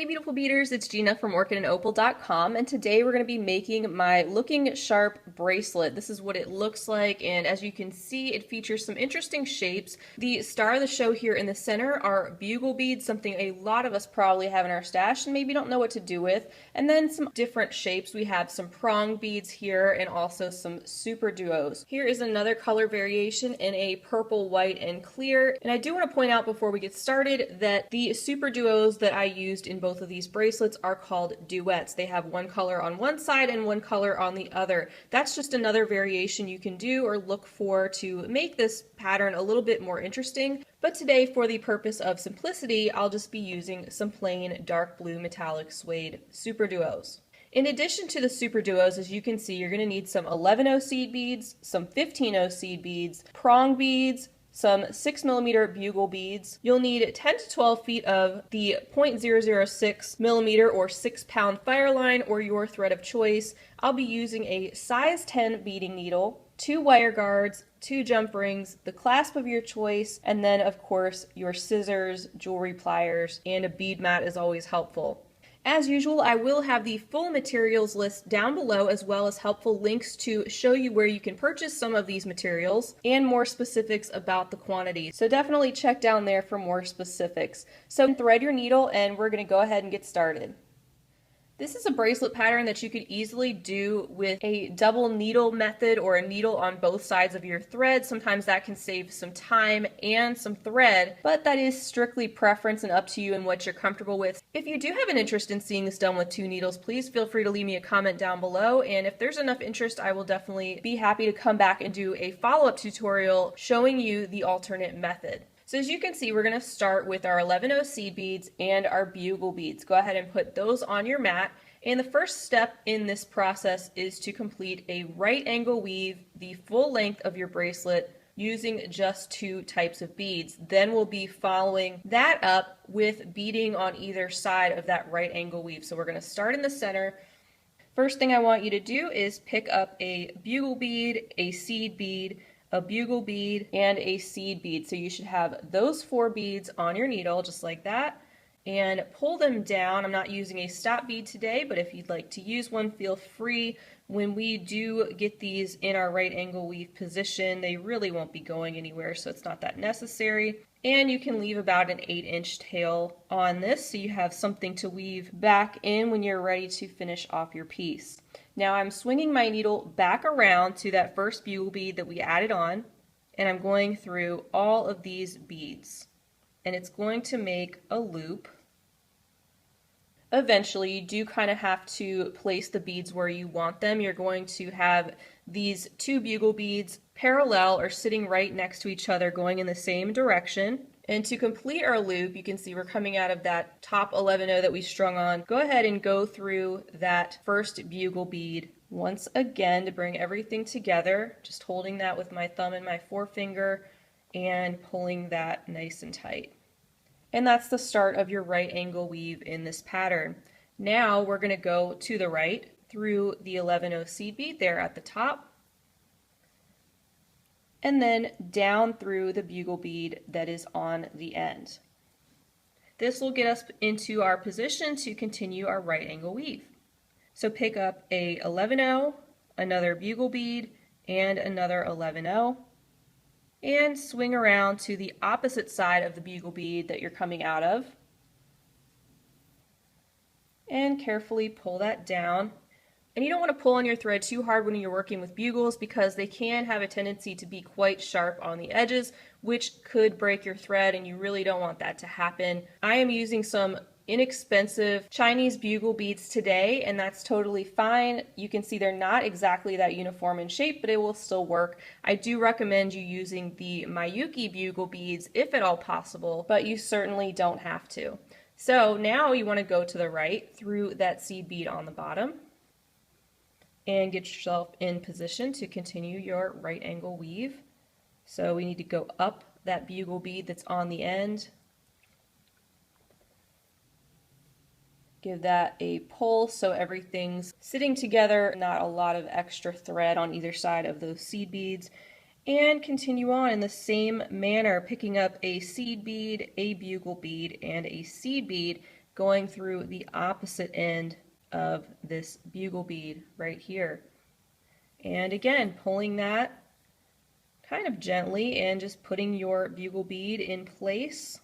Hey beautiful beaters, it's Gina from orchidandopal.com, and today we're going to be making my Looking Sharp bracelet. This is what it looks like, and as you can see, it features some interesting shapes. The star of the show here in the center are bugle beads, something a lot of us probably have in our stash and maybe don't know what to do with, and then some different shapes. We have some prong beads here and also some super duos. Here is another color variation in a purple, white, and clear, and I do want to point out before we get started that the super duos that I used in both of these bracelets are called duets. They have one color on one side and one color on the other. That's just another variation you can do or look for to make this pattern a little bit more interesting. But today, for the purpose of simplicity, I'll just be using some plain dark blue metallic suede super duos. In addition to the super duos, as you can see, you're going to need some 11-0 seed beads, some 15-0 seed beads, prong beads, some 6mm bugle beads. You'll need 10 to 12 feet of the 0.006mm or 6-pound Fireline or your thread of choice. I'll be using a size 10 beading needle, 2 wire guards, 2 jump rings, the clasp of your choice, and then of course your scissors, jewelry pliers, and a bead mat is always helpful. As usual, I will have the full materials list down below as well as helpful links to show you where you can purchase some of these materials and more specifics about the quantity. So definitely check down there for more specifics. So thread your needle and we're going to go ahead and get started. This is a bracelet pattern that you could easily do with a double needle method or a needle on both sides of your thread. Sometimes that can save some time and some thread, but that is strictly preference and up to you and what you're comfortable with. If you do have an interest in seeing this done with 2 needles, please feel free to leave me a comment down below, and if there's enough interest, I will definitely be happy to come back and do a follow-up tutorial showing you the alternate method. So as you can see, we're going to start with our 11-0 seed beads and our bugle beads. Go ahead and put those on your mat. And the first step in this process is to complete a right angle weave the full length of your bracelet using just 2 types of beads. Then we'll be following that up with beading on either side of that right angle weave. So we're going to start in the center. First thing I want you to do is pick up a bugle bead, a seed bead, a bugle bead, and a seed bead. So you should have those 4 beads on your needle just like that, and pull them down. I'm not using a stop bead today, but if you'd like to use one, feel free. When we do get these in our right angle weave position, they really won't be going anywhere, so it's not that necessary. And you can leave about an 8-inch tail on this so you have something to weave back in when you're ready to finish off your piece. Now I'm swinging my needle back around to that first bugle bead that we added on, and I'm going through all of these beads, and it's going to make a loop. Eventually, you do kind of have to place the beads where you want them. You're going to have these 2 bugle beads parallel or sitting right next to each other going in the same direction. And to complete our loop, you can see we're coming out of that top 11-0 that we strung on. Go ahead and go through that first bugle bead once again to bring everything together, just holding that with my thumb and my forefinger and pulling that nice and tight. And that's the start of your right angle weave in this pattern. Now we're going to go to the right through the 11-0 seed bead there at the top, and then down through the bugle bead that is on the end. This will get us into our position to continue our right angle weave. So pick up a 11-0, another bugle bead, and another 11-0, and swing around to the opposite side of the bugle bead that you're coming out of, and carefully pull that down. And you don't want to pull on your thread too hard when you're working with bugles because they can have a tendency to be quite sharp on the edges, which could break your thread, and you really don't want that to happen. I am using some inexpensive Chinese bugle beads today, and that's totally fine. You can see they're not exactly that uniform in shape, but it will still work. I do recommend you using the Miyuki bugle beads if at all possible, but you certainly don't have to. So now you want to go to the right through that seed bead on the bottom and get yourself in position to continue your right angle weave. So we need to go up that bugle bead that's on the end. Give that a pull so everything's sitting together, not a lot of extra thread on either side of those seed beads. And continue on in the same manner, picking up a seed bead, a bugle bead, and a seed bead, going through the opposite end of this bugle bead right here. And again, pulling that kind of gently and just putting your bugle bead in place,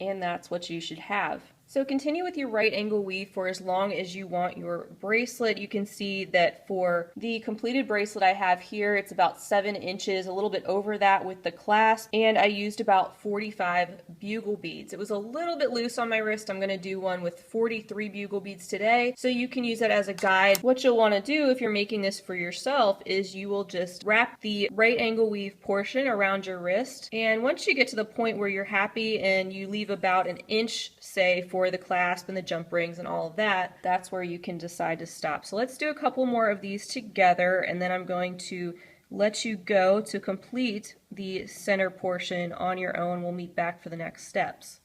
and that's what you should have. So continue with your right angle weave for as long as you want your bracelet. You can see that for the completed bracelet I have here, it's about 7 inches, a little bit over that with the clasp, and I used about 45 bugle beads. It was a little bit loose on my wrist. I'm going to do one with 43 bugle beads today, so you can use that as a guide. What you'll want to do if you're making this for yourself is you will just wrap the right angle weave portion around your wrist, and once you get to the point where you're happy and you leave about an inch, say, for the clasp and the jump rings and all of that, that's where you can decide to stop. So let's do a couple more of these together, and then I'm going to let you go to complete the center portion on your own. We'll meet back for the next steps.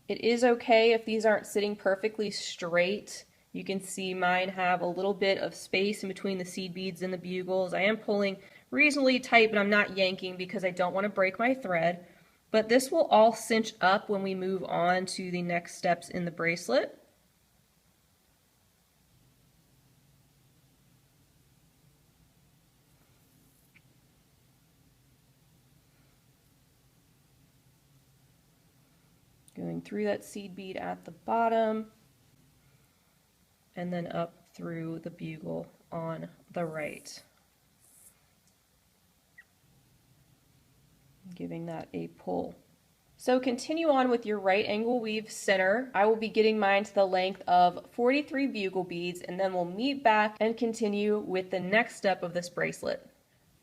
It is okay if these aren't sitting perfectly straight. You can see mine have a little bit of space in between the seed beads and the bugles. I am pulling reasonably tight, but I'm not yanking because I don't want to break my thread. But this will all cinch up when we move on to the next steps in the bracelet. Going through that seed bead at the bottom, and then up through the bugle on the right. Giving that a pull. So continue on with your right angle weave center. I will be getting mine to the length of 43 bugle beads, and then we'll meet back and continue with the next step of this bracelet.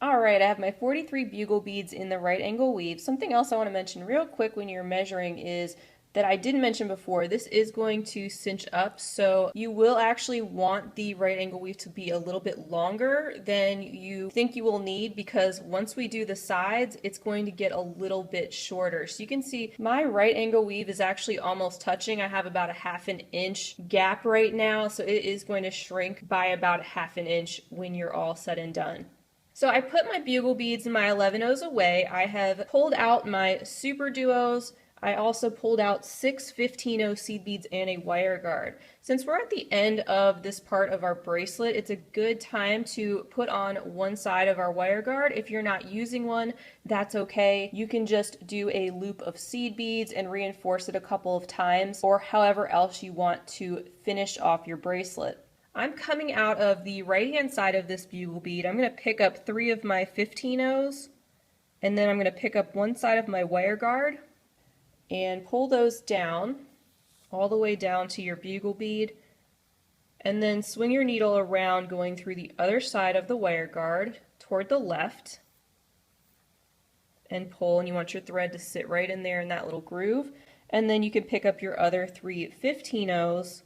Alright, I have my 43 bugle beads in the right angle weave. Something else I want to mention real quick when you're measuring is that I didn't mention before, this is going to cinch up, so you will actually want the right angle weave to be a little bit longer than you think you will need, because once we do the sides, it's going to get a little bit shorter. So you can see my right angle weave is actually almost touching. I have about a ½ inch gap right now, so it is going to shrink by about a ½ inch when you're all said and done. So I put my bugle beads and my 11-ohs away. I have pulled out my super duos. I also pulled out 6 15-0 seed beads and a wire guard. Since we're at the end of this part of our bracelet, it's a good time to put on one side of our wire guard. If you're not using one, that's okay. You can just do a loop of seed beads and reinforce it a couple of times, or however else you want to finish off your bracelet. I'm coming out of the right-hand side of this bugle bead. I'm going to pick up 3 of my 15-ohs, and then I'm going to pick up one side of my wire guard and pull those down all the way down to your bugle bead, and then swing your needle around going through the other side of the wire guard toward the left and pull, and you want your thread to sit right in there in that little groove, and then you can pick up your other 3 15-ohs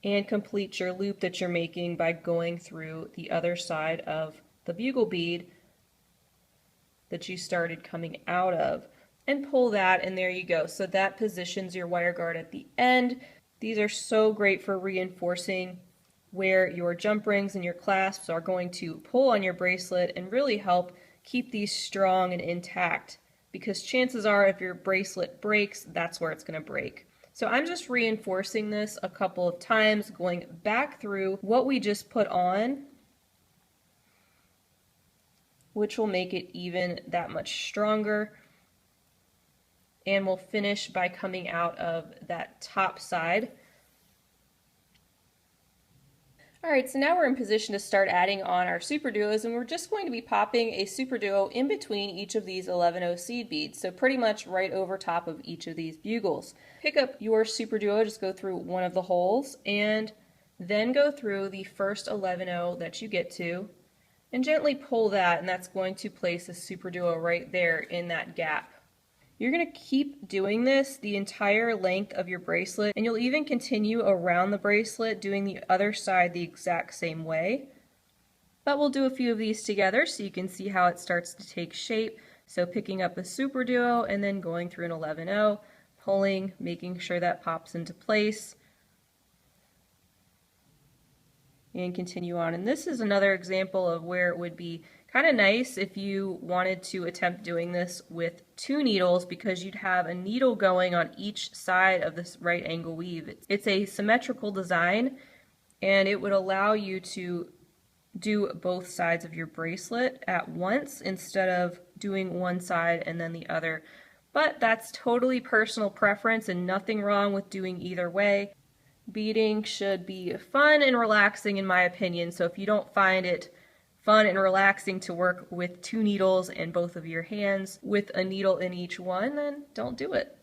and complete your loop that you're making by going through the other side of the bugle bead that you started coming out of, and pull that, and there you go. So that positions your wire guard at the end. These are so great for reinforcing where your jump rings and your clasps are going to pull on your bracelet and really help keep these strong and intact, because chances are if your bracelet breaks, that's where it's going to break. So I'm just reinforcing this a couple of times, going back through what we just put on, which will make it even that much stronger. And we'll finish by coming out of that top side. Alright, so now we're in position to start adding on our super duos, and we're just going to be popping a super duo in between each of these 11-0 seed beads, so pretty much right over top of each of these bugles. Pick up your super duo, just go through one of the holes, and then go through the first 11-0 that you get to, and gently pull that, and that's going to place a super duo right there in that gap. You're going to keep doing this the entire length of your bracelet, and you'll even continue around the bracelet doing the other side the exact same way. But we'll do a few of these together so you can see how it starts to take shape. So picking up a super duo and then going through an 11-0, pulling, making sure that pops into place. and continue on. And this is another example of where it would be kind of nice if you wanted to attempt doing this with 2 needles, because you'd have a needle going on each side of this right angle weave. It's a symmetrical design, and it would allow you to do both sides of your bracelet at once instead of doing one side and then the other. But that's totally personal preference and nothing wrong with doing either way. Beading should be fun and relaxing in my opinion, so if you don't find it fun and relaxing to work with 2 needles in both of your hands with a needle in each one, then don't do it.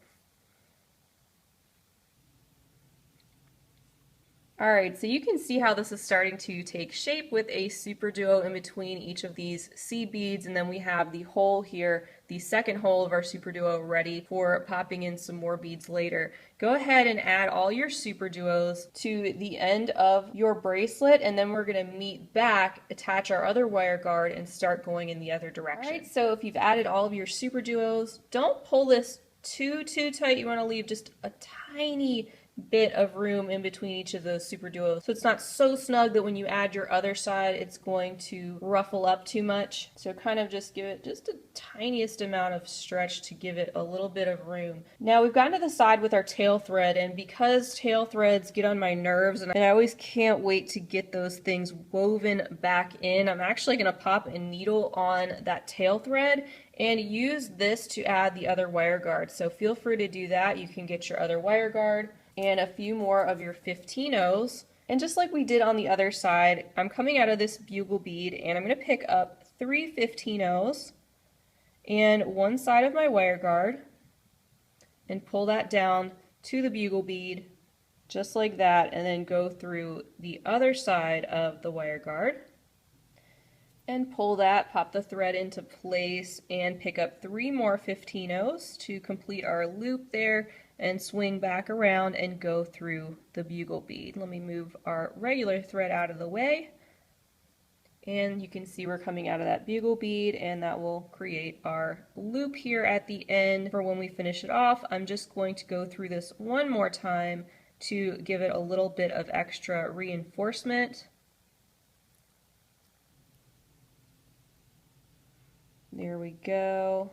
Alright, so you can see how this is starting to take shape with a super duo in between each of these seed beads, and then we have the hole here, the second hole of our super duo, ready for popping in some more beads later. Go ahead and add all your super duos to the end of your bracelet, and then we're going to meet back, attach our other wire guard, and start going in the other direction. Alright, so if you've added all of your super duos, don't pull this too tight. You want to leave just a tiny bit of room in between each of those super duos, so it's not so snug that when you add your other side it's going to ruffle up too much. So kind of just give it just a tiniest amount of stretch to give it a little bit of room. Now we've gotten to the side with our tail thread, and because tail threads get on my nerves and I always can't wait to get those things woven back in, I'm actually going to pop a needle on that tail thread and use this to add the other wire guard. So feel free to do that. You can get your other wire guard and a few more of your 15-ohs. And just like we did on the other side, I'm coming out of this bugle bead and I'm going to pick up 3 15-ohs and one side of my wire guard and pull that down to the bugle bead just like that, and then go through the other side of the wire guard and pull that, pop the thread into place, and pick up 3 more 15-ohs to complete our loop there, and swing back around and go through the bugle bead. Let me move our regular thread out of the way, and you can see we're coming out of that bugle bead, and that will create our loop here at the end for when we finish it off. I'm just going to go through this one more time to give it a little bit of extra reinforcement. There we go,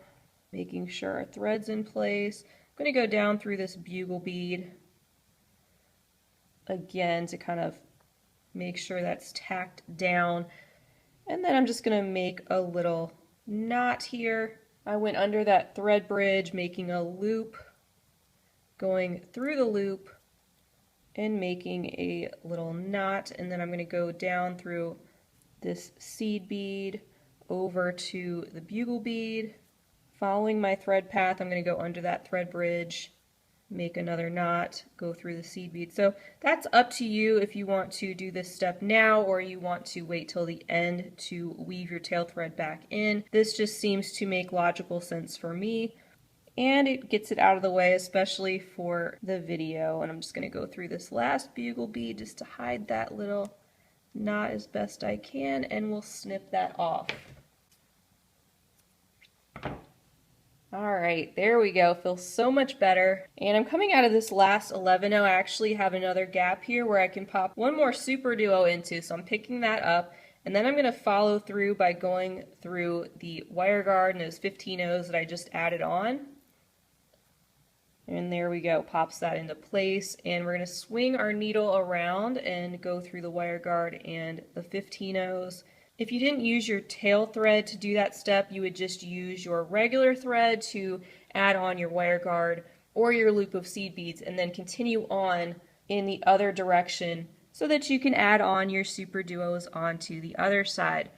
making sure our thread's in place. I'm going to go down through this bugle bead again to kind of make sure that's tacked down, and then I'm just going to make a little knot here. I went under that thread bridge, making a loop, going through the loop and making a little knot, and then I'm going to go down through this seed bead over to the bugle bead. Following my thread path, I'm going to go under that thread bridge, make another knot, go through the seed bead. So that's up to you if you want to do this step now or you want to wait till the end to weave your tail thread back in. This just seems to make logical sense for me, and it gets it out of the way, especially for the video. And I'm just going to go through this last bugle bead just to hide that little knot as best I can, and we'll snip that off. Alright, there we go. Feels so much better. And I'm coming out of this last 11-0. I actually have another gap here where I can pop one more super duo into, so I'm picking that up. And then I'm going to follow through by going through the wire guard and those 15-ohs that I just added on. And there we go, pops that into place. And we're going to swing our needle around and go through the wire guard and the 15-ohs. If you didn't use your tail thread to do that step, you would just use your regular thread to add on your wire guard or your loop of seed beads, and then continue on in the other direction so that you can add on your super duos onto the other side.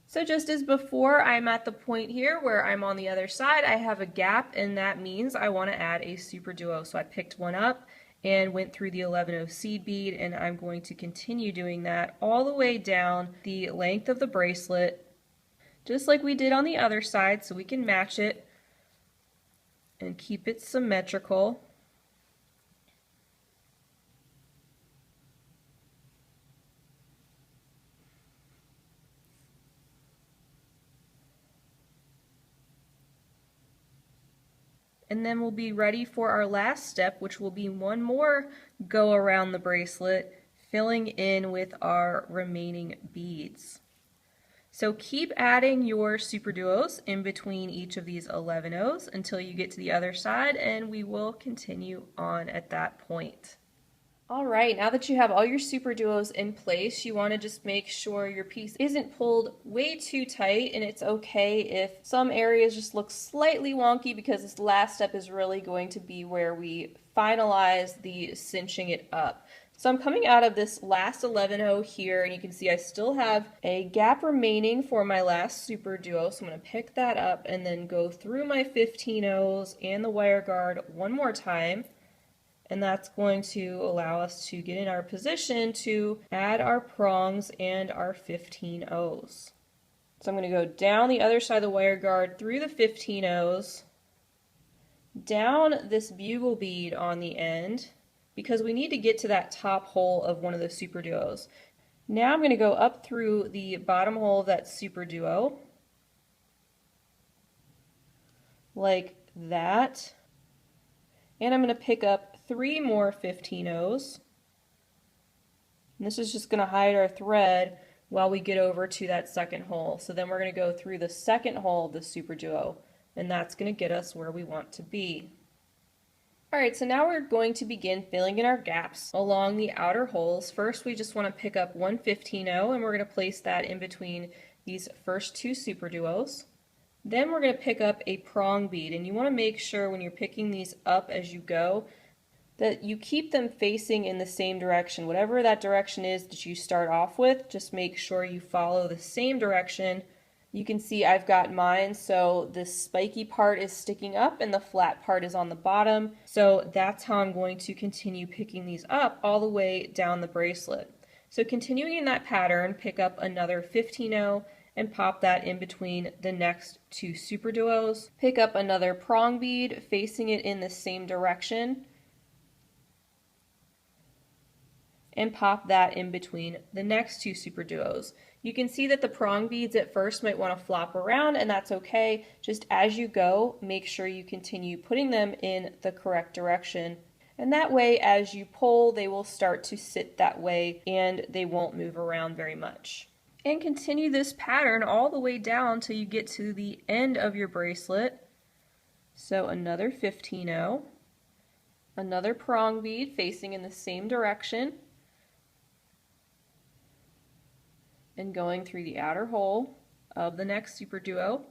So just as before, I'm at the point here where I'm on the other side. I have a gap, and that means I want to add a super duo. So I picked one up and went through the 11-0 seed bead, and I'm going to continue doing that all the way down the length of the bracelet, just like we did on the other side, so we can match it and keep it symmetrical. And then we'll be ready for our last step, which will be one more go around the bracelet, filling in with our remaining beads. So keep adding your super duos in between each of these 11 O's until you get to the other side, and we will continue on at that point. All right, now that you have all your super duos in place, you want to just make sure your piece isn't pulled way too tight, and it's okay if some areas just look slightly wonky because this last step is really going to be where we finalize the cinching it up. So I'm coming out of this last 11-0 here, and you can see I still have a gap remaining for my last super duo, so I'm going to pick that up and then go through my 15 O's and the wire guard one more time. And that's going to allow us to get in our position to add our prongs and our 15 O's. So I'm going to go down the other side of the wire guard through the 15 O's, down this bugle bead on the end, because we need to get to that top hole of one of the super duos. Now I'm going to go up through the bottom hole of that super duo, like that. And I'm going to pick up 3 more 15 O's. And this is just going to hide our thread while we get over to that second hole. So then we're going to go through the second hole of the super duo, and that's going to get us where we want to be. Alright, so now we're going to begin filling in our gaps along the outer holes. First, we just want to pick up one 15-0, and we're going to place that in between these first 2 super duos. Then we're going to pick up a prong bead, and you want to make sure when you're picking these up as you go that you keep them facing in the same direction. Whatever that direction is that you start off with, just make sure you follow the same direction. You can see I've got mine, so this spiky part is sticking up and the flat part is on the bottom. So that's how I'm going to continue picking these up all the way down the bracelet. So continuing in that pattern, pick up another 15-0 and pop that in between the next 2 super duos. Pick up another prong bead facing it in the same direction, and pop that in between the next 2 super duos. You can see that the prong beads at first might want to flop around, and that's okay. Just as you go, make sure you continue putting them in the correct direction. And that way, as you pull, they will start to sit that way and they won't move around very much. And continue this pattern all the way down till you get to the end of your bracelet. So another 15-0, another prong bead facing in the same direction, and going through the outer hole of the next super duo.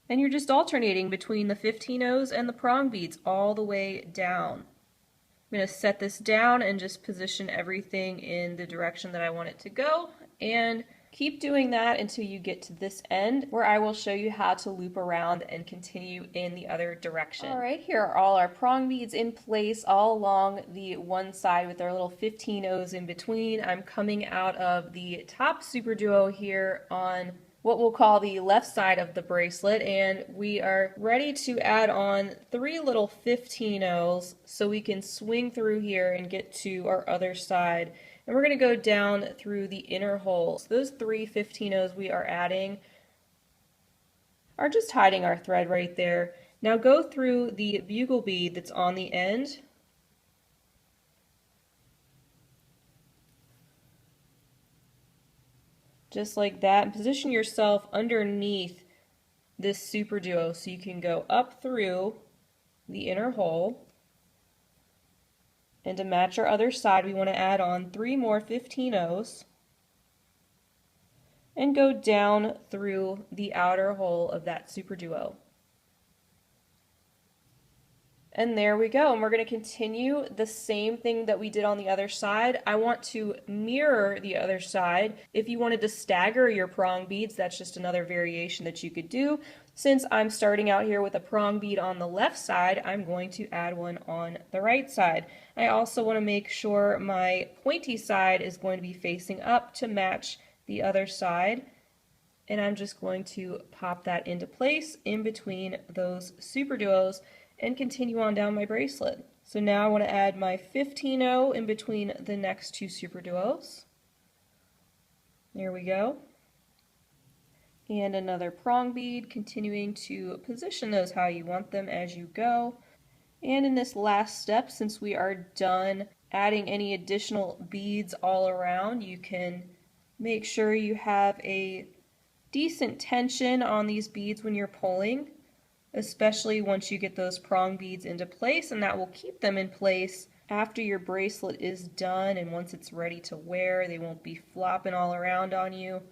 And you're just alternating between the 15-0s and the prong beads all the way down. I'm going to set this down and just position everything in the direction that I want it to go, and keep doing that until you get to this end, where I will show you how to loop around and continue in the other direction. Alright, here are all our prong beads in place all along the one side with our little 15-0s in between. I'm coming out of the top super duo here on what we'll call the left side of the bracelet, and we are ready to add on 3 little 15-0s so we can swing through here and get to our other side. And we're going to go down through the inner holes. Those 3 15-0s we are adding are just hiding our thread right there. Now go through the bugle bead that's on the end, just like that, and position yourself underneath this super duo so you can go up through the inner hole. And to match our other side, we want to add on 3 more 15-0s and go down through the outer hole of that super duo. And there we go. And we're going to continue the same thing that we did on the other side. I want to mirror the other side. If you wanted to stagger your prong beads, that's just another variation that you could do. Since I'm starting out here with a prong bead on the left side, I'm going to add one on the right side. I also want to make sure my pointy side is going to be facing up to match the other side. And I'm just going to pop that into place in between those super duos and continue on down my bracelet. So now I want to add my 15-0 in between the next 2 super duos. There we go. And another prong bead, continuing to position those how you want them as you go. And in this last step, since we are done adding any additional beads all around. You can make sure you have a decent tension on these beads when you're pulling, especially once you get those prong beads into place, and that will keep them in place after your bracelet is done, and once it's ready to wear, they won't be flopping all around on you.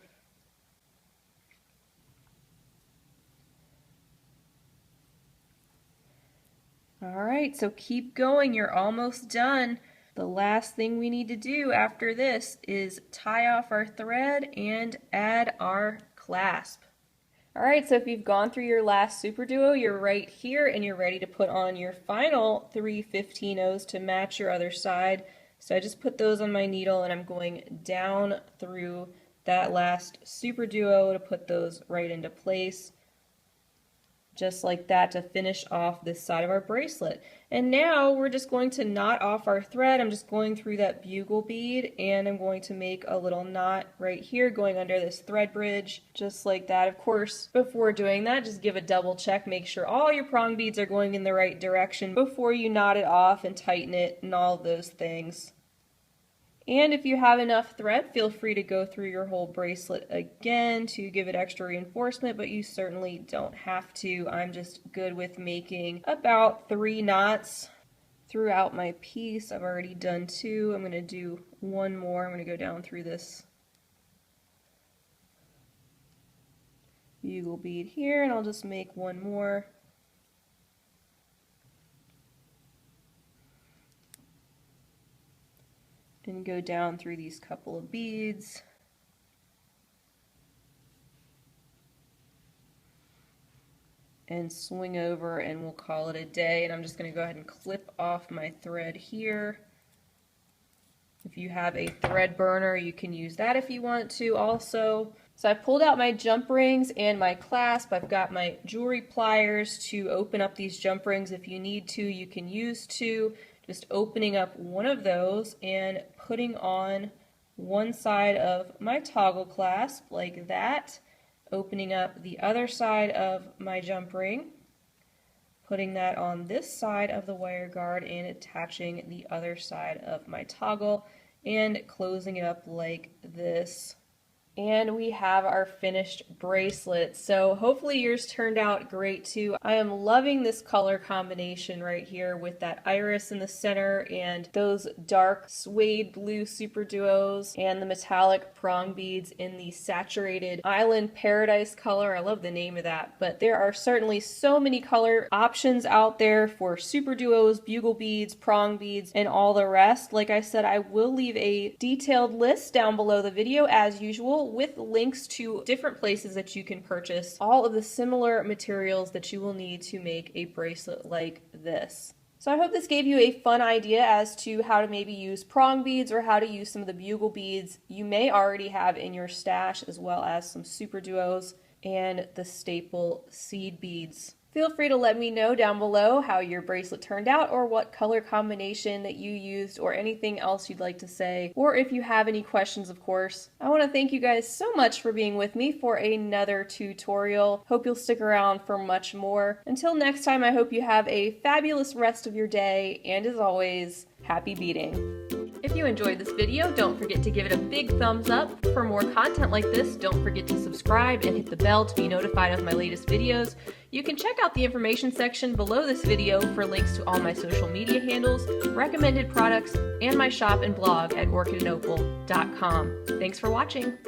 Alright, so keep going, you're almost done. The last thing we need to do after this is tie off our thread and add our clasp. Alright, so if you've gone through your last super duo, you're right here and you're ready to put on your final 3 15-0s to match your other side. So I just put those on my needle and I'm going down through that last super duo to put those right into place, just like that, to finish off this side of our bracelet. And now we're just going to knot off our thread. I'm just going through that bugle bead and I'm going to make a little knot right here going under this thread bridge, just like that. Of course, before doing that, just give a double check, make sure all your prong beads are going in the right direction before you knot it off and tighten it and all of those things. And if you have enough thread, feel free to go through your whole bracelet again to give it extra reinforcement, but you certainly don't have to. I'm just good with making about 3 knots throughout my piece. I've already done 2. I'm going to do 1 more. I'm going to go down through this bugle bead here, and I'll just make 1 more. And go down through these couple of beads. And swing over and we'll call it a day. And I'm just going to go ahead and clip off my thread here. If you have a thread burner, you can use that if you want to also. So I pulled out my jump rings and my clasp. I've got my jewelry pliers to open up these jump rings. If you need to, you can use 2. Just opening up one of those and putting on one side of my toggle clasp like that, opening up the other side of my jump ring, putting that on this side of the wire guard and attaching the other side of my toggle and closing it up like this. And we have our finished bracelet. So hopefully yours turned out great too. I am loving this color combination right here with that iris in the center and those dark suede blue super duos and the metallic prong beads in the saturated island paradise color. I love the name of that, but there are certainly so many color options out there for super duos, bugle beads, prong beads, and all the rest. Like I said, I will leave a detailed list down below the video as usual, with links to different places that you can purchase all of the similar materials that you will need to make a bracelet like this. So I hope this gave you a fun idea as to how to maybe use prong beads or how to use some of the bugle beads you may already have in your stash, as well as some super duos and the staple seed beads. Feel free to let me know down below how your bracelet turned out, or what color combination that you used, or anything else you'd like to say, or if you have any questions, of course. I want to thank you guys so much for being with me for another tutorial. Hope you'll stick around for much more. Until next time, I hope you have a fabulous rest of your day, and as always, happy beading. If you enjoyed this video, don't forget to give it a big thumbs up. For more content like this, don't forget to subscribe and hit the bell to be notified of my latest videos. You can check out the information section below this video for links to all my social media handles, recommended products, and my shop and blog at orchidandopal.com. Thanks for watching.